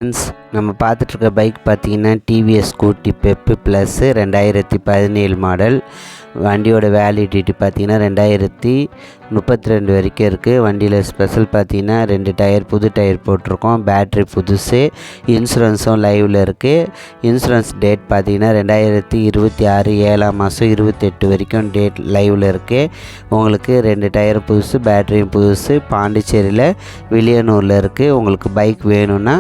Friends, நம்ம பார்த்துட்ருக்க bike பார்த்தீங்கன்னா TVS scooty pep plus 2017 model. வண்டியோட வேலிடிட்டி பார்த்தீங்கன்னா 2032 வரைக்கும் இருக்குது. வண்டியில் ஸ்பெஷல் பார்த்தீங்கன்னா 2 டயர் புது டயர் போட்டிருக்கோம். பேட்ரி புதுசு. இன்சூரன்ஸும் லைவில் இருக்குது. இன்சூரன்ஸ் டேட் பார்த்தீங்கன்னா 2026 7ஆம் மாதம் 28 வரைக்கும் டேட் லைவில் இருக்குது. உங்களுக்கு 2 டயர் புதுசு, பேட்ரியும் புதுசு. பாண்டிச்சேரியில் வில்லியனூரில் இருக்குது. உங்களுக்கு பைக் வேணும்னா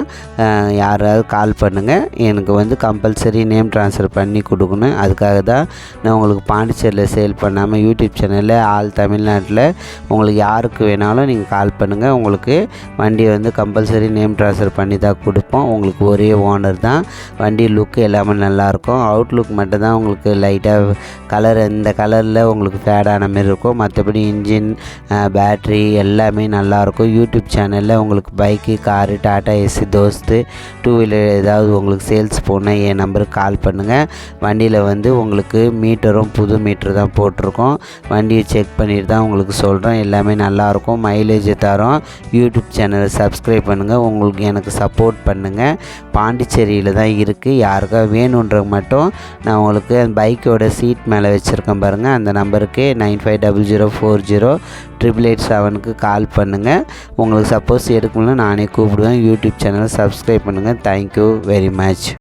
யாராவது கால் பண்ணுங்கள். எனக்கு கம்பல்சரி நேம் ட்ரான்ஸ்ஃபர் பண்ணி கொடுக்கணும். அதுக்காக தான் நான் உங்களுக்கு பாண்டிச்சேரியில் சேல் பண்ணாமல் யூடியூப் சேனலில் ஆல் தமிழ்நாட்டில் உங்களுக்கு யாருக்கு வேணாலும் நீங்கள் கால் பண்ணுங்கள். உங்களுக்கு வண்டியை கம்பல்சரி நேம் ட்ரான்ஸ்ஃபர் பண்ணி தான் கொடுப்போம். உங்களுக்கு ஒரே ஓனர் தான். வண்டி லுக்கு எல்லாமே நல்லாயிருக்கும். அவுட்லுக் மட்டும் தான் உங்களுக்கு லைட்டாக கலர் இந்த கலரில் உங்களுக்கு ஃபேடான மாரி இருக்கும். மற்றபடி இன்ஜின், பேட்ரி எல்லாமே நல்லாயிருக்கும். யூடியூப் சேனலில் உங்களுக்கு பைக்கு, காரு, டாட்டா ஏசி, தோஸ்து, டூ வீலர் ஏதாவது உங்களுக்கு சேல்ஸ் போனால் என் நம்பருக்கு கால் பண்ணுங்கள். வண்டியில் உங்களுக்கு மீட்டரும் புது மீட்ரு தான் போட்டிருக்கோம். வண்டியை செக் பண்ணிட்டு தான் உங்களுக்கு சொல்கிறேன். எல்லாமே நல்லாயிருக்கும். மைலேஜ் தரோம். யூடியூப் சேனலை சப்ஸ்கிரைப் பண்ணுங்கள். உங்களுக்கு எனக்கு சப்போர்ட் பண்ணுங்கள். பாண்டிச்சேரியில் தான் இருக்குது. யாருக்கா வேணுன்றவங்க மட்டும் நான் உங்களுக்கு அந்த பைக்கோட சீட் மேலே வச்சுருக்கேன் பாருங்கள். அந்த நம்பருக்கு 9500408887 கால் பண்ணுங்கள். உங்களுக்கு சப்போஸ் எடுக்கணும்னா நானே கூப்பிடுவேன். யூடியூப் சேனலை சப்ஸ்கிரைப் பண்ணுங்கள். Thank you very much.